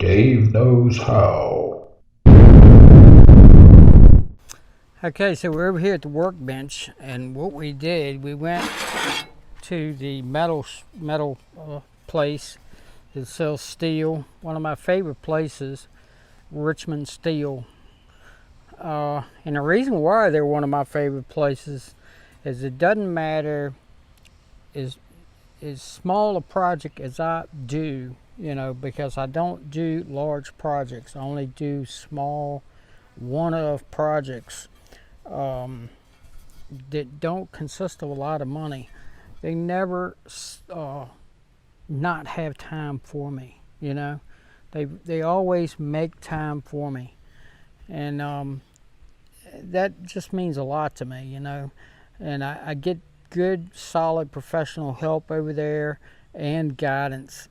Dave knows how. Okay, so we're over here at the workbench, and what we did, we went to the metal place that sells steel. One of my favorite places, Richmond Steel. And the reason why they're one of my favorite places is it doesn't matter as small a project as I do, because I don't do large projects. I only do small one-off projects that don't consist of a lot of money. They never not have time for me. They always make time for me, and that just means a lot to me. And I get good, solid professional help over there and guidance.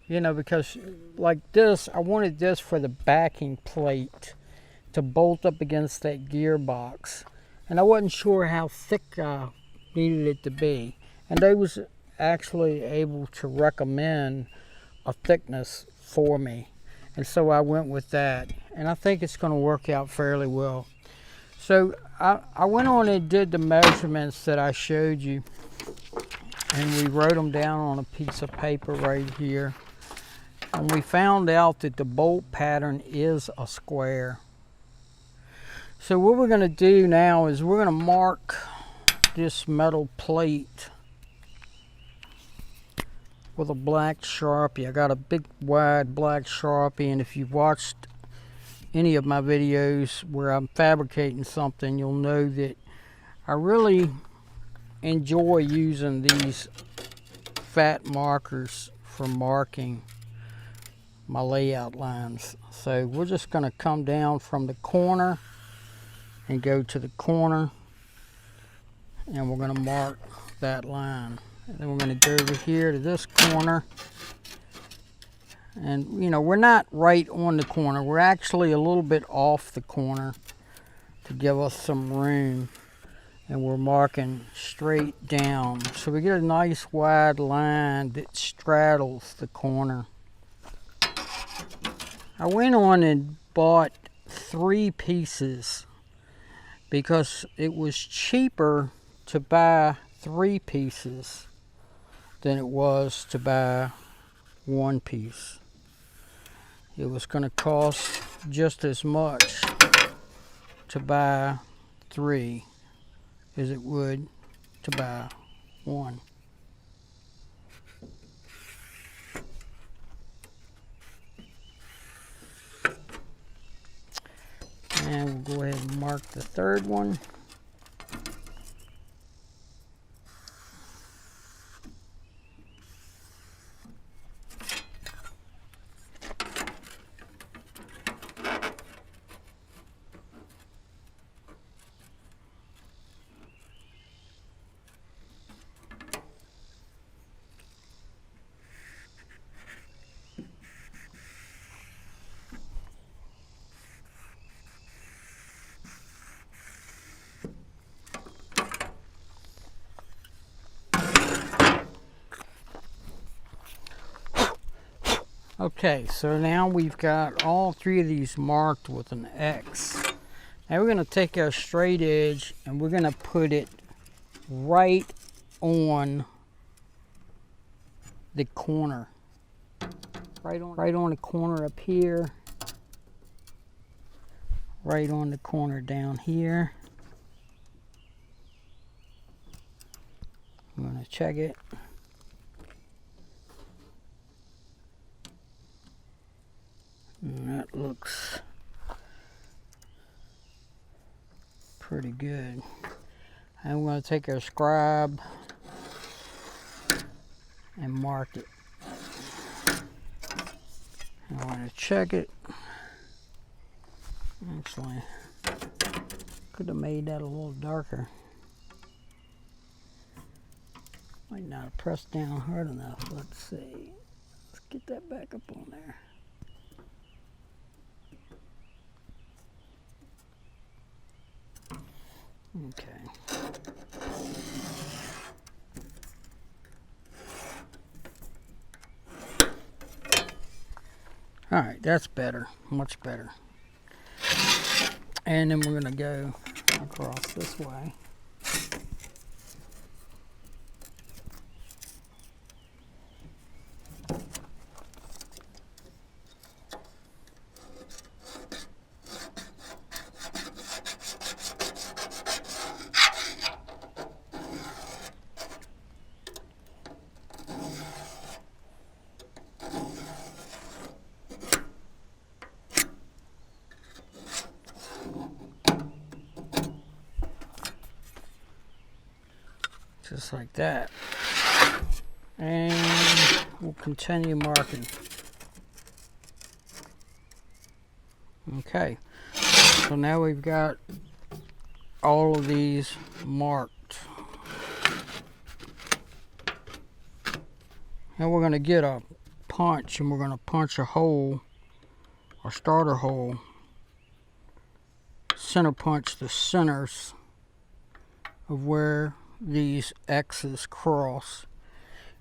Because like this, I wanted this for the backing plate to bolt up against that gearbox, and I wasn't sure how thick I needed it to be, and they was actually able to recommend a thickness for me, and so I went with that, and I think it's going to work out fairly well. So I went on and did the measurements that I showed you, and we wrote them down on a piece of paper right here, and we found out that the bolt pattern is a square. So what we're going to do now is we're going to mark this metal plate with a black Sharpie. I got a big wide black Sharpie, and if you've watched any of my videos where I'm fabricating something, you'll know that I really enjoy using these fat markers for marking my layout lines. So we're just going to come down from the corner and go to the corner, and we're going to mark that line, and then we're going to go over here to this corner, and we're not right on the corner, we're actually a little bit off the corner to give us some room, and we're marking straight down so we get a nice wide line that straddles the corner. I went on and bought 3 pieces because it was cheaper to buy 3 pieces than it was to buy 1 piece. It was going to cost just as much to buy 3 as it would to buy 1. And we'll go ahead and mark the 3rd one. Okay, so now we've got all 3 of these marked with an X. Now we're going to take our straight edge and we're going to put it right on the corner. Right on the corner up here. Right on the corner down here. I'm going to check it. And that looks pretty good. I'm going to take our scribe and mark it. I want to check it. Actually, could have made that a little darker. Might not have pressed down hard enough. Let's see. Let's get that back up on there. Okay. All right, that's better, much better. And then we're gonna go across this way. Just like that. And we'll continue marking. Okay, so now we've got all of these marked. Now we're going to get a punch and we're going to punch a hole, or starter hole, center punch the centers of where these X's cross,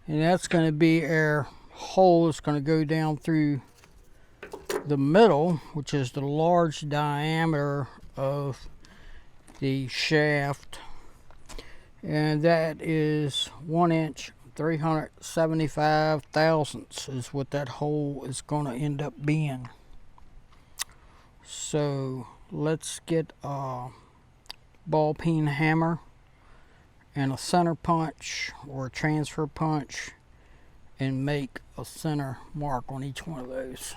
and that's going to be our hole. It's going to go down through the middle, which is the large diameter of the shaft, and that is 1 inch 375 thousandths is what that hole is going to end up being. So let's get a ball peen hammer and a center punch or a transfer punch and make a center mark on each one of those.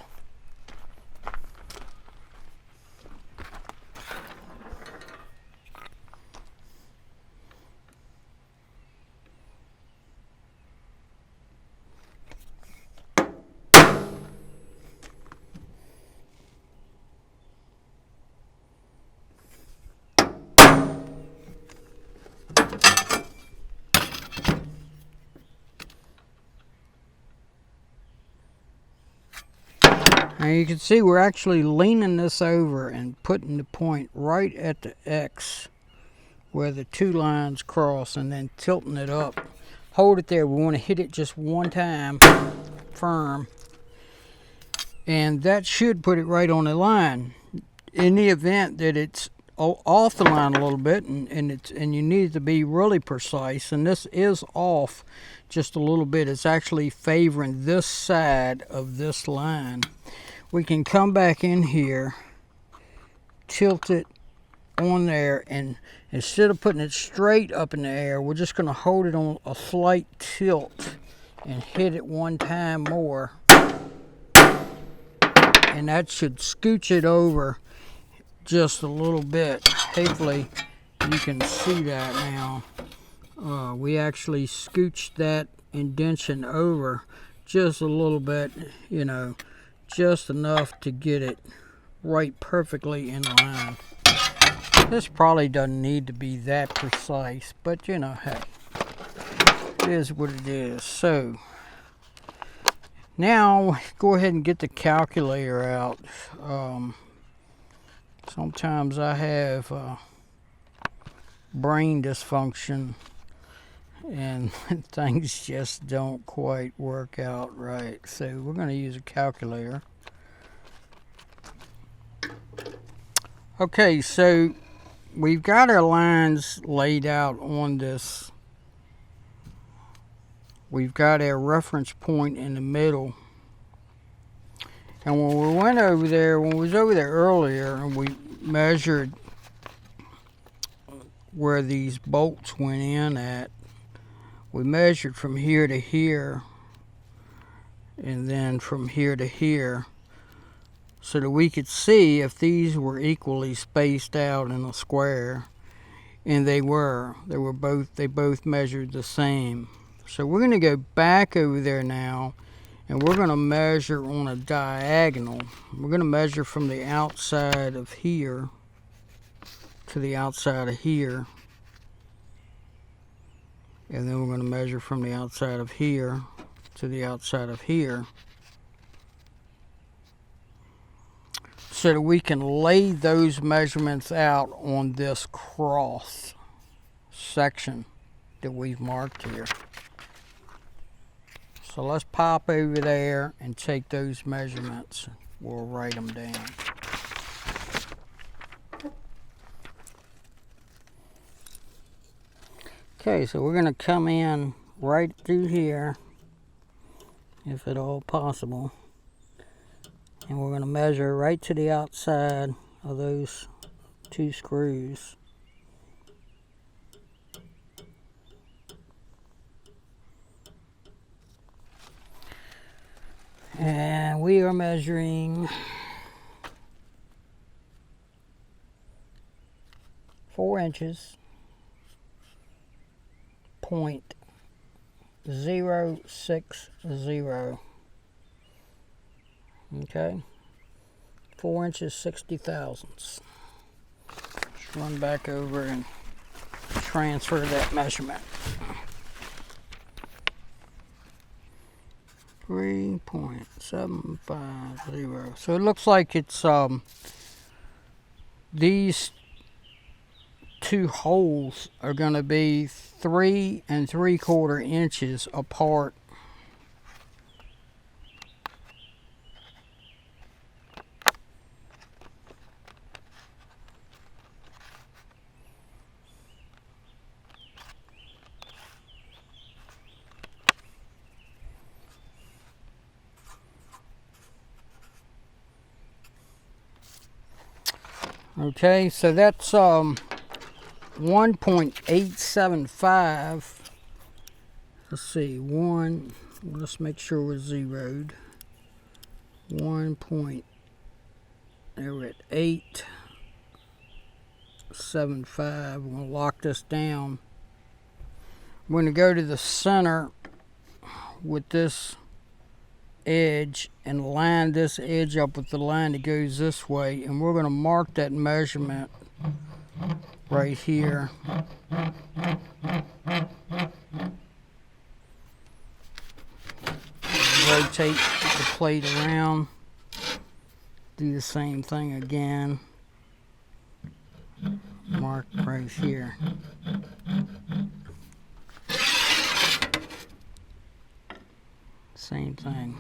And you can see we're actually leaning this over and putting the point right at the X where the two lines cross, and then tilting it up. Hold it there. We want to hit it just one time firm, and that should put it right on the line. In the event that it's off the line a little bit and you need to be really precise, and this is off just a little bit, it's actually favoring this side of this line, we can come back in here, tilt it on there, and instead of putting it straight up in the air, we're just going to hold it on a slight tilt and hit it one time more, and that should scooch it over just a little bit. Hopefully you can see that now. We actually scooched that indentation over just a little bit, you know, just enough to get it right perfectly in line. This probably doesn't need to be that precise, but you know, hey, it is what it is. So now go ahead and get the calculator out. Sometimes I have brain dysfunction and things just don't quite work out right. So we're going to use a calculator. Okay, so we've got our lines laid out on this. We've got our reference point in the middle. And when we went over there, when we was over there earlier, and we measured where these bolts went in at, we measured from here to here, and then from here to here, so that we could see if these were equally spaced out in a square, and they both measured the same. So we're going to go back over there now, and we're going to measure on a diagonal. We're going to measure from the outside of here to the outside of here. And then we're going to measure from the outside of here to the outside of here, so that we can lay those measurements out on this cross section that we've marked here. So let's pop over there and take those measurements. we'll write them down. Okay, so we're going to come in right through here, if at all possible, and we're going to measure right to the outside of those 2 screws. And we are measuring 4 inches, 0.060. Okay, 4 inches 60 thousandths. Let's run back over and transfer that measurement. 3.750. So it looks like it's these 2 holes are going to be 3 3/4 inches apart. Okay, so that's 1.875. Let's see, let's make sure we're zeroed. 1. There we're at 875. We're going to lock this down. I'm going to go to the center with this edge and line this edge up with the line that goes this way, and we're going to mark that measurement right here. Rotate the plate around, do the same thing again, mark right here. Same thing.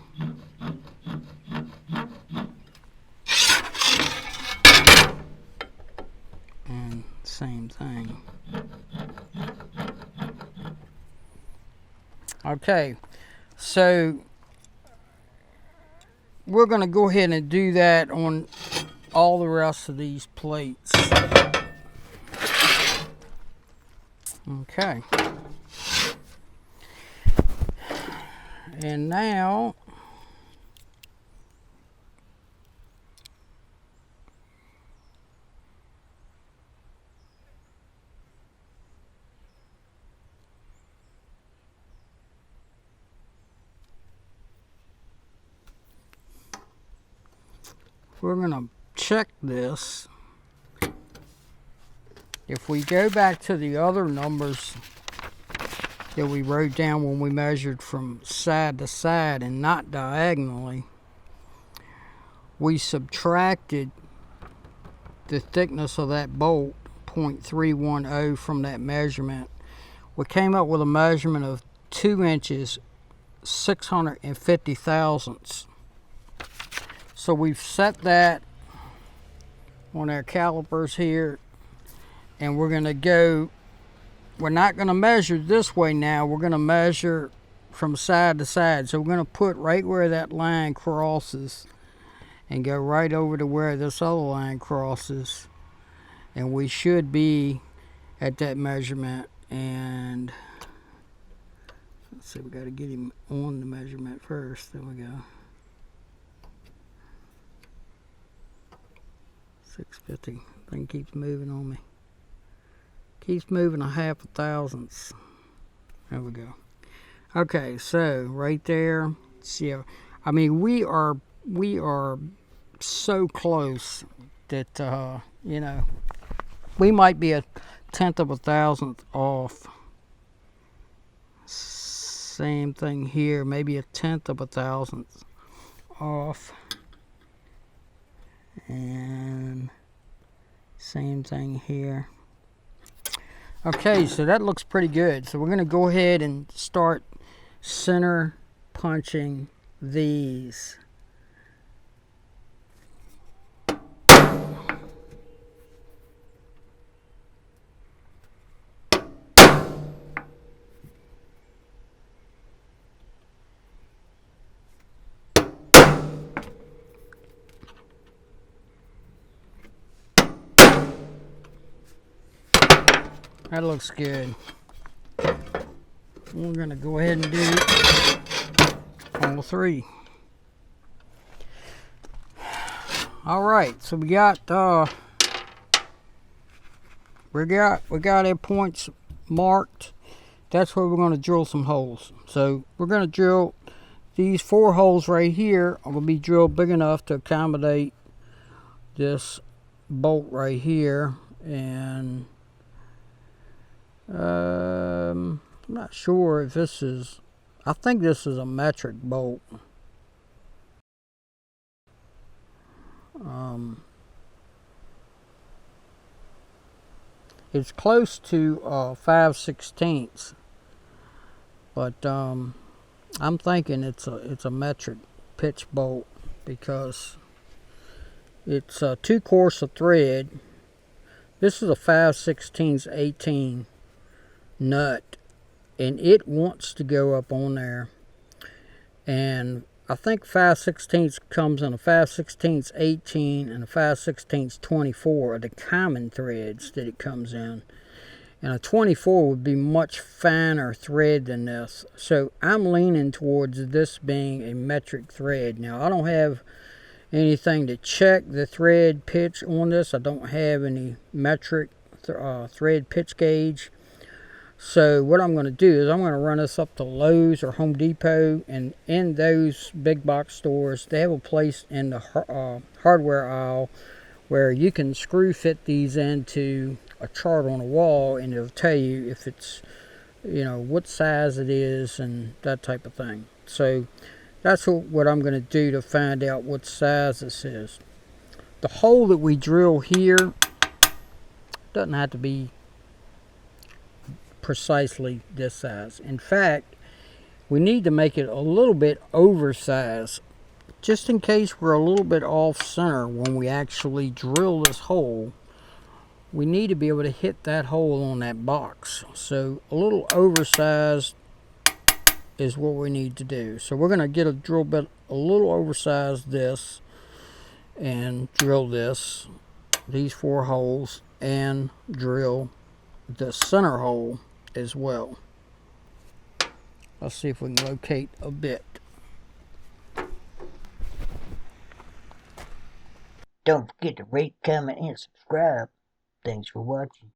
And same thing. Okay, so we're going to go ahead and do that on all the rest of these plates. Okay. And now we're going to check this. If we go back to the other numbers that we wrote down when we measured from side to side and not diagonally, we subtracted the thickness of that bolt, 0.310, from that measurement. We came up with a measurement of 2 inches 650 thousandths. So we've set that on our calipers here, and we're going to go, we're not going to measure this way now, we're going to measure from side to side. So we're going to put right where that line crosses and go right over to where this other line crosses, and we should be at that measurement. And let's see, we got to get him on the measurement first. There we go. 650. Thing keeps moving on me. Keeps moving a half a thousandths. There we go. Okay, so right there. See, I mean, we are so close that you know, we might be a 1/10 of a thousandth off. Same thing here, maybe a 1/10 of a thousandth off. And same thing here. Okay, so that looks pretty good. So we're going to go ahead and start center punching these. That looks good. We're gonna go ahead and do all three. All right, so we got our points marked. That's where we're going to drill some holes. So we're going to drill these 4 holes right here. Are going to be drilled big enough to accommodate this bolt right here. And I'm not sure if this is, I think this is a metric bolt. It's close to 5/16, but I'm thinking it's a metric pitch bolt because it's 2 course of thread. This is a 5/16 18 nut, and it wants to go up on there. And I think 5/16 comes in a 5/16 18 and a 5/16 24 are the common threads that it comes in. And a 24 would be much finer thread than this. So I'm leaning towards this being a metric thread. Now I don't have anything to check the thread pitch on this. I don't have any metric thread pitch gauge. So what I'm going to do is I'm going to run this up to Lowe's or Home Depot, and in those big box stores they have a place in the hardware aisle where you can screw fit these into a chart on a wall, and it'll tell you if it's, you know, what size it is and that type of thing. So that's what I'm going to do to find out what size this is. The hole that we drill here doesn't have to be precisely this size. In fact, we need to make it a little bit oversized, just in case we're a little bit off center when we actually drill this hole. We need to be able to hit that hole on that box. So a little oversized is what we need to do. So we're going to get a drill bit a little oversized this and drill these 4 holes and drill the center hole as well. Let's see if we can locate a bit. Don't forget to rate, comment, and subscribe. Thanks for watching.